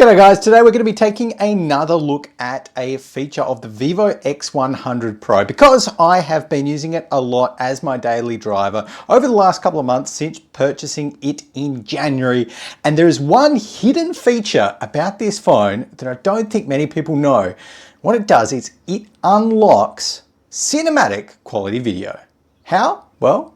G'day guys, today we're going to be taking another look at a feature of the Vivo X100 Pro because I have been using it a lot as my daily driver over the last couple of months since purchasing it in January. And there is one hidden feature about this phone that I don't think many people know. What it does is it unlocks cinematic quality video. How? Well,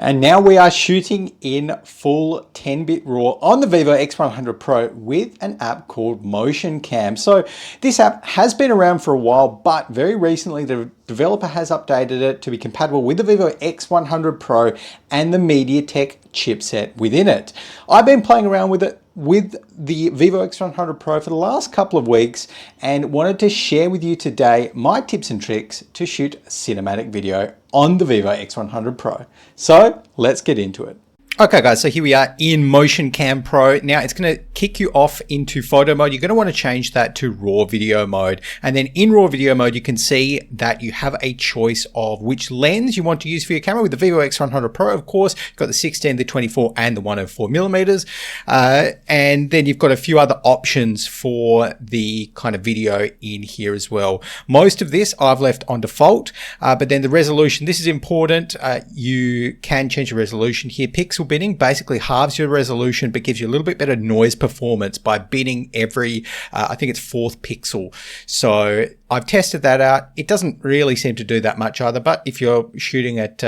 and now we are shooting in full 10-bit RAW on the Vivo X100 Pro with an app called MotionCam. So this app has been around for a while, but very recently the developer has updated it to be compatible with the Vivo X100 Pro and the MediaTek chipset within it. I've been playing around with it with the Vivo X100 Pro for the last couple of weeks and wanted to share with you today my tips and tricks to shoot cinematic video on the Vivo X100 Pro. So let's get into it. Okay guys, so here we are in MotionCam Pro. Now it's going to kick you off into photo mode. You're going to want to change that to raw video mode. And then in raw video mode, you can see that you have a choice of which lens you want to use for your camera. With the Vivo X100 Pro, of course, you've got the 16, the 24 and the 104 millimeters. And then you've got a few other options for the kind of video in here as well. Most of this I've left on default, but then the resolution, this is important. You can change the resolution here. Pixel binning basically halves your resolution but gives you a little bit better noise performance by binning every I think it's fourth pixel. So I've tested that out. It doesn't really seem to do that much either, but if you're shooting at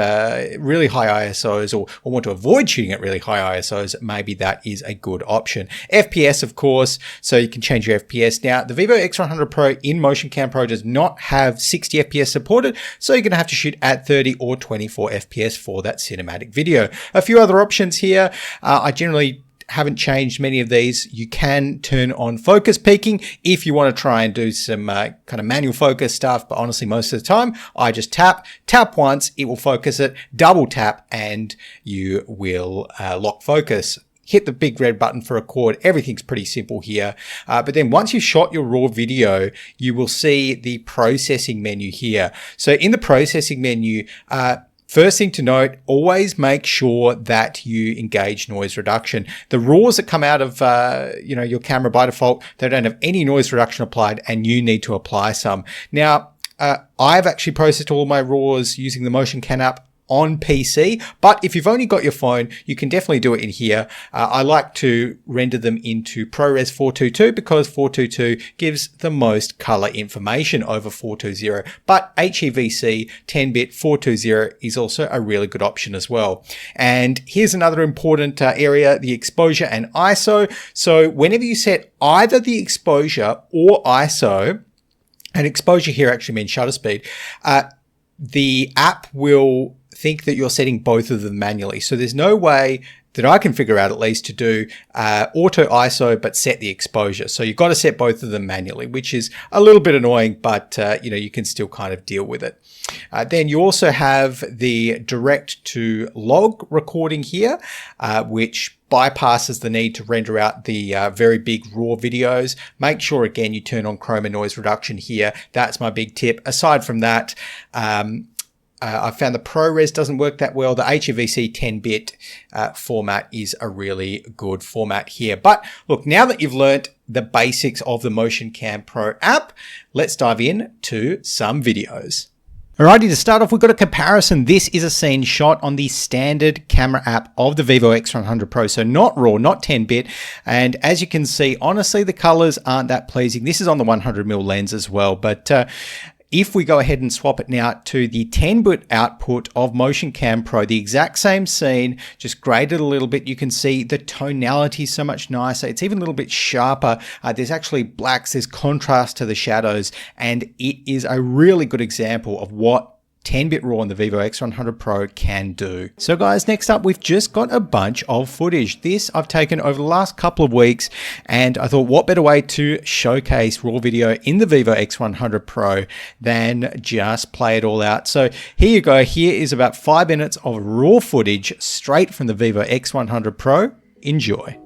really high ISOs or want to avoid shooting at really high ISOs, maybe that is a good option. FPS, of course, so you can change your FPS. Now the Vivo X100 Pro in MotionCam Pro does not have 60 FPS supported, so you're going to have to shoot at 30 or 24 FPS for that cinematic video. A few other options here. I generally haven't changed many of these. You can turn on focus peaking if you want to try and do some kind of manual focus stuff, but honestly most of the time I just tap once, it will focus it, double tap and you will lock focus. Hit the big red button for record. Everything's pretty simple here. But then once you've shot your raw video, you will see the processing menu here. So in the processing menu, first thing to note, always make sure that you engage noise reduction. The RAWs that come out of your camera by default, they don't have any noise reduction applied and you need to apply some. Now, I've actually processed all my RAWs using the MotionCam app on PC, but if you've only got your phone, you can definitely do it in here. I like to render them into ProRes 422 because 422 gives the most color information over 420, but HEVC 10-bit 420 is also a really good option as well. And here's another important area, the exposure and ISO. So whenever you set either the exposure or ISO, and exposure here actually means shutter speed, the app will think that you're setting both of them manually. So there's no way that I can figure out at least to do auto ISO but set the exposure. So you've got to set both of them manually, which is a little bit annoying, but you can still kind of deal with it. Then you also have the direct to log recording here, which bypasses the need to render out the very big raw videos. Make sure again you turn on chroma noise reduction here. That's my big tip. Aside from that, I found the ProRes doesn't work that well. The HEVC 10-bit format is a really good format here. But look, now that you've learnt the basics of the MotionCam Pro app, let's dive in to some videos. Alrighty, to start off, we've got a comparison. This is a scene shot on the standard camera app of the Vivo X100 Pro. So not RAW, not 10-bit. And as you can see, honestly, the colors aren't that pleasing. This is on the 100mm lens as well. But if we go ahead and swap it now to the 10-bit output of MotionCam Pro, the exact same scene, just graded a little bit, you can see the tonality is so much nicer. It's even a little bit sharper. There's actually blacks, there's contrast to the shadows, and it is a really good example of what 10-bit RAW on the Vivo X100 Pro can do. So guys, next up, we've just got a bunch of footage. This I've taken over the last couple of weeks, and I thought what better way to showcase raw video in the Vivo X100 Pro than just play it all out. So here you go. Here is about 5 minutes of raw footage straight from the Vivo X100 Pro. Enjoy.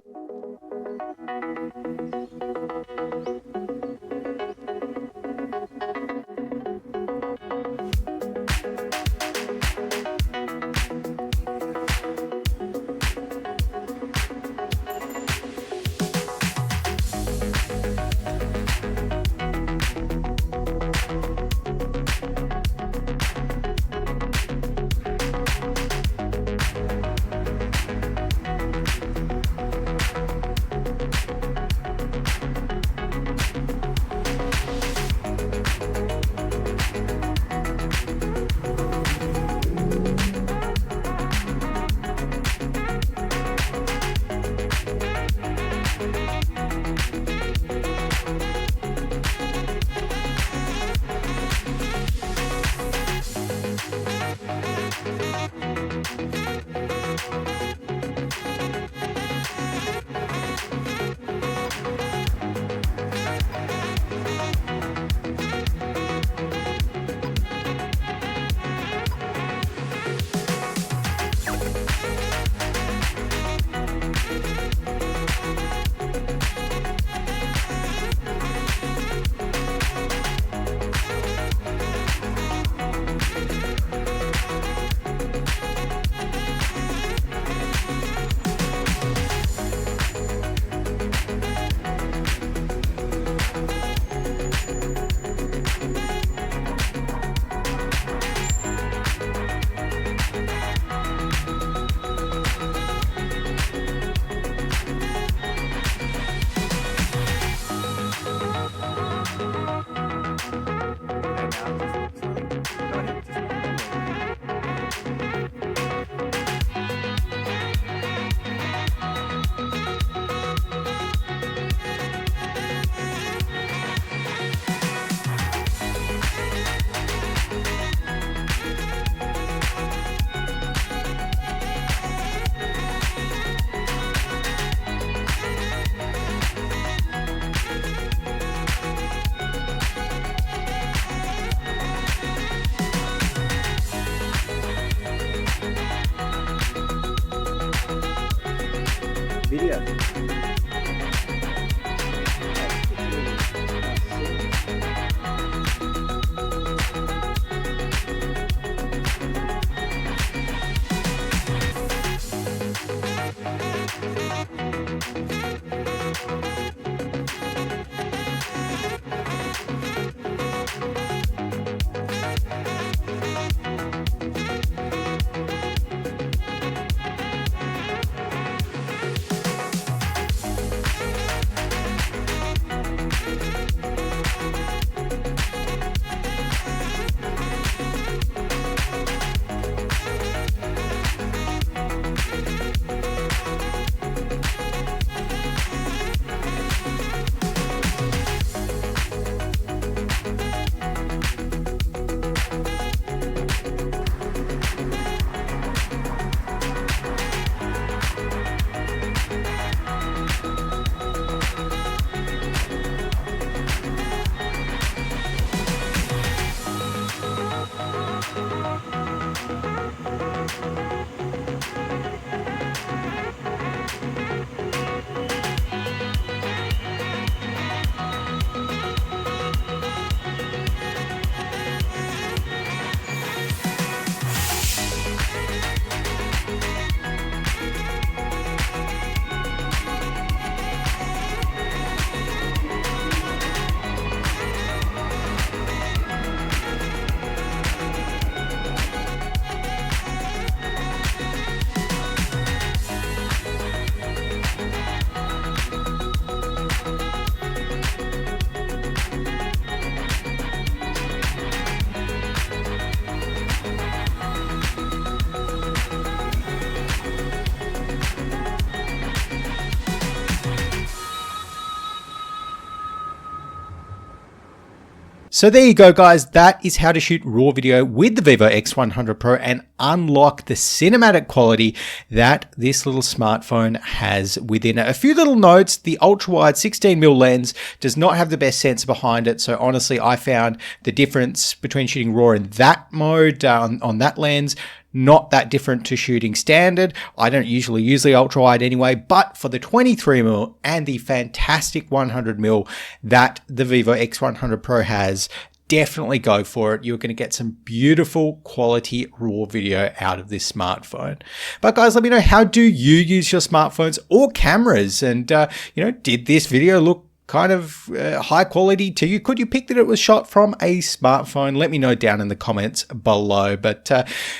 So there you go, guys. That is how to shoot RAW video with the Vivo X100 Pro and unlock the cinematic quality that this little smartphone has within it. A few little notes: the ultra-wide 16mm lens does not have the best sensor behind it. So honestly, I found the difference between shooting RAW in that mode on that lens not that different to shooting standard. I don't usually use the ultra wide anyway, but for the 23mm and the fantastic 100mm that the Vivo X100 Pro has, definitely go for it. You're going to get some beautiful quality RAW video out of this smartphone. But guys, let me know, how do you use your smartphones or cameras? And did this video look kind of high quality to you? Could you pick that it was shot from a smartphone? Let me know down in the comments below. But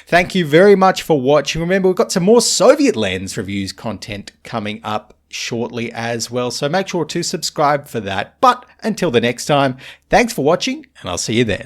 thank you very much for watching. Remember, we've got some more Soviet lens reviews content coming up shortly as well, so make sure to subscribe for that. But until the next time, thanks for watching, and I'll see you then.